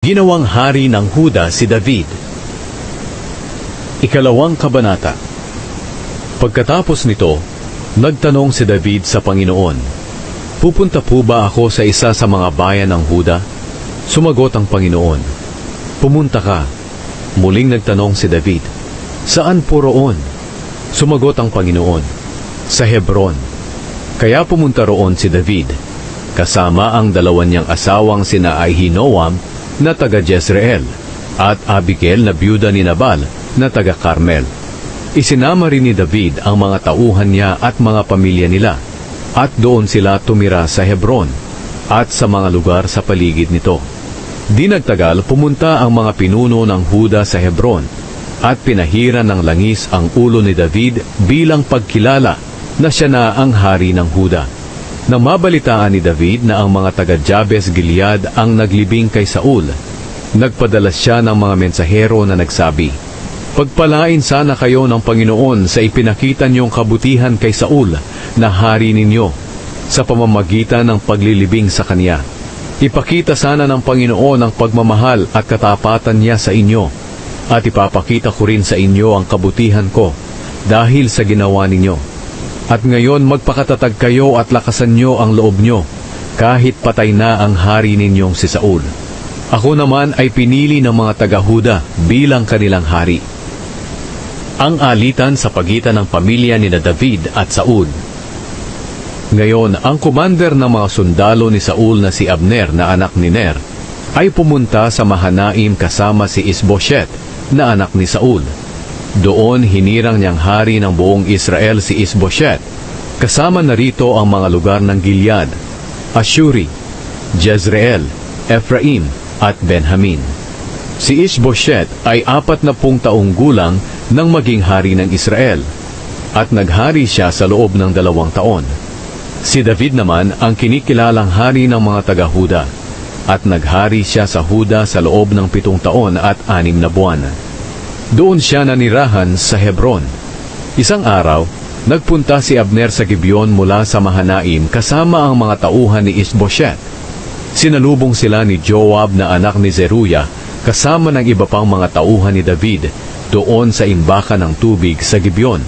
Ginawang hari ng Huda si David. Ikalawang kabanata. Pagkatapos nito, nagtanong si David sa Panginoon, "Pupunta po ba ako sa isa sa mga bayan ng Huda?" Sumagot ang Panginoon, "Pumunta ka." Muling nagtanong si David, "Saan po roon?" Sumagot ang Panginoon, "Sa Hebron." Kaya pumunta roon si David, kasama ang dalawa niyang asawang sina Ahinoam na taga Jezreel, at Abigail na byuda ni Nabal na taga Carmel. Isinama rin ni David ang mga tauhan niya at mga pamilya nila, at doon sila tumira sa Hebron at sa mga lugar sa paligid nito. Di nagtagal, pumunta ang mga pinuno ng Huda sa Hebron, at pinahiran ng langis ang ulo ni David bilang pagkilala na siya na ang hari ng Huda. Nang mabalitaan ni David na ang mga taga-Jabes Gilead ang naglibing kay Saul, nagpadala siya ng mga mensahero na nagsabi, "Pagpalain sana kayo ng Panginoon sa ipinakita niyong kabutihan kay Saul na hari ninyo sa pamamagitan ng paglilibing sa kanya. Ipakita sana ng Panginoon ang pagmamahal at katapatan niya sa inyo, at ipapakita ko rin sa inyo ang kabutihan ko dahil sa ginawa ninyo. At ngayon magpakatatag kayo at lakasan nyo ang loob nyo, kahit patay na ang hari ninyong si Saul. Ako naman ay pinili ng mga taga-Huda bilang kanilang hari." Ang alitan sa pagitan ng pamilya ni David at Saul. Ngayon, ang commander ng mga sundalo ni Saul na si Abner na anak ni Ner ay pumunta sa Mahanaim kasama si Isboset na anak ni Saul. Doon hinirang niyang hari ng buong Israel si Isboset. Kasama na rito ang mga lugar ng Gilead, Ashuri, Jezreel, Ephraim at Benjamin. Si Isboset ay 40 taong gulang nang maging hari ng Israel, at naghari siya sa loob ng 2 taon. Si David naman ang kinikilalang hari ng mga taga-Huda, at naghari siya sa Huda sa loob ng 7 taon at 6 na buwan. Doon siya nanirahan sa Hebron. Isang araw, nagpunta si Abner sa Gibeon mula sa Mahanaim kasama ang mga tauhan ni Isboset. Sinalubong sila ni Joab na anak ni Zeruya kasama ng iba pang mga tauhan ni David doon sa imbakan ng tubig sa Gibeon.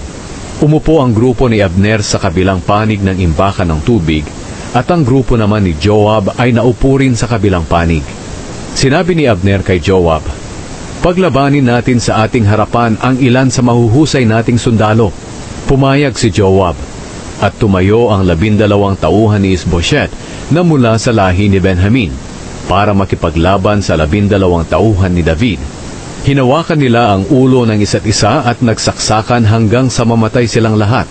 Umupo ang grupo ni Abner sa kabilang panig ng imbakan ng tubig, at ang grupo naman ni Joab ay naupo rin sa kabilang panig. Sinabi ni Abner kay Joab, "Paglabanin natin sa ating harapan ang ilan sa mahuhusay nating sundalo." Pumayag si Joab, at tumayo ang 12 tauhan ni Isboset na mula sa lahi ni Benjamin para makipaglaban sa 12 tauhan ni David. Hinawakan nila ang ulo ng isa't isa at nagsaksakan hanggang sa mamatay silang lahat.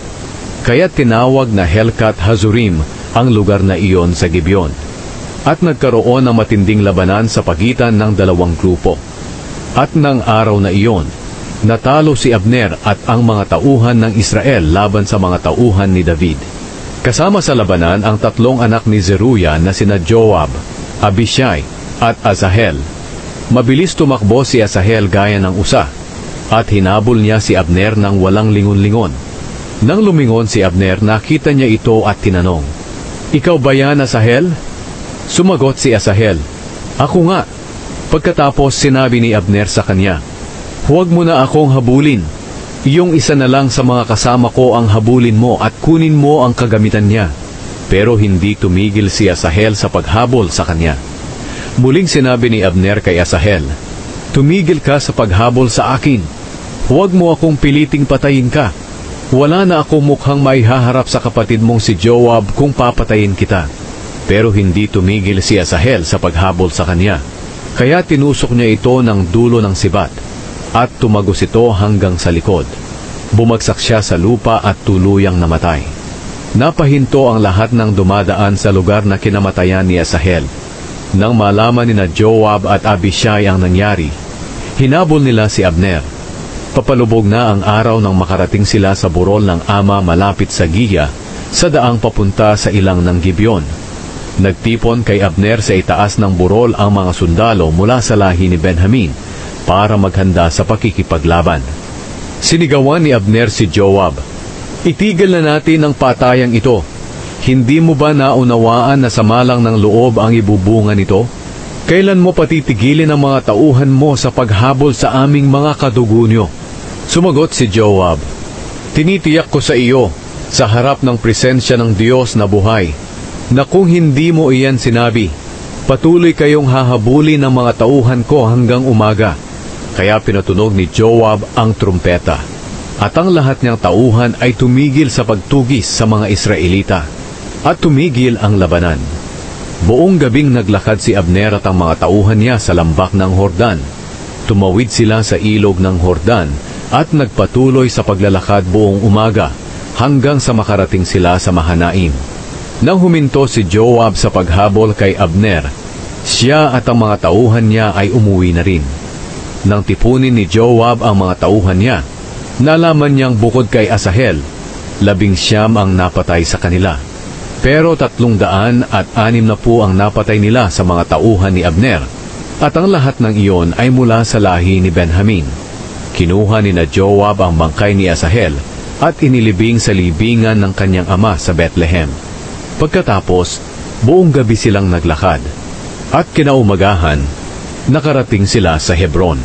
Kaya tinawag na Helkat Hazurim ang lugar na iyon sa Gibeon. At nagkaroon ng matinding labanan sa pagitan ng 2 grupo. At ng araw na iyon, natalo si Abner at ang mga tauhan ng Israel laban sa mga tauhan ni David. Kasama sa labanan ang 3 anak ni Zeruya na sina Joab, Abishai at Asahel. Mabilis tumakbo si Asahel gaya ng usa, at hinabol niya si Abner ng walang lingon-lingon. Nang lumingon si Abner, nakita niya ito at tinanong, "Ikaw ba yan, Asahel?" Sumagot si Asahel, "Ako nga." Pagkatapos sinabi ni Abner sa kanya, "Huwag mo na akong habulin. Iyong isa na lang sa mga kasama ko ang habulin mo at kunin mo ang kagamitan niya." Pero hindi tumigil si Asahel sa paghabol sa kanya. Muling sinabi ni Abner kay Asahel, "Tumigil ka sa paghabol sa akin. Huwag mo akong piliting patayin ka. Wala na akong mukhang maihaharap sa kapatid mong si Joab kung papatayin kita." Pero hindi tumigil si Asahel sa paghabol sa kanya. Kaya tinusok niya ito ng dulo ng sibat, at tumagos ito hanggang sa likod. Bumagsak siya sa lupa at tuluyang namatay. Napahinto ang lahat ng dumadaan sa lugar na kinamatayan ni Asahel. Nang malaman ni Joab at Abishai ang nangyari, hinabol nila si Abner. Papalubog na ang araw nang makarating sila sa burol ng ama malapit sa Giya, sa daang papunta sa ilang ng Gibeon. Nagtipon kay Abner sa itaas ng burol ang mga sundalo mula sa lahi ni Benjamin para maghanda sa pakikipaglaban. Sinigawan ni Abner si Joab, "Itigil na natin ang patayang ito. Hindi mo ba naunawaan na sa malang ng loob ang ibubunga nito? Kailan mo patitigilin ang mga tauhan mo sa paghabol sa aming mga kadugunyo? Sumagot si Joab, tinitiyak ko sa iyo, sa harap ng presensya ng Diyos na buhay, na kung hindi mo iyan sinabi, patuloy kayong hahabulin ng mga tauhan ko hanggang umaga. Kaya pinatunog ni Joab ang trumpeta, at ang lahat niyang tauhan ay tumigil sa pagtugis sa mga Israelita, at tumigil ang labanan. Buong gabing naglakad si Abner at ang mga tauhan niya sa lambak ng Hordan. Tumawid sila sa ilog ng Hordan at nagpatuloy sa paglalakad buong umaga hanggang sa makarating sila sa Mahanaim. Nang huminto si Joab sa paghabol kay Abner, siya at ang mga tauhan niya ay umuwi na rin. Nang tipunin ni Joab ang mga tauhan niya, nalaman niyang bukod kay Asahel, 19 ang napatay sa kanila. Pero 360 ang napatay nila sa mga tauhan ni Abner, at ang lahat ng iyon ay mula sa lahi ni Benjamin. Kinuha ni na Joab ang bangkay ni Asahel at inilibing sa libingan ng kanyang ama sa Bethlehem. Pagkatapos, buong gabi silang naglakad, at kinaumagahan, nakarating sila sa Hebron.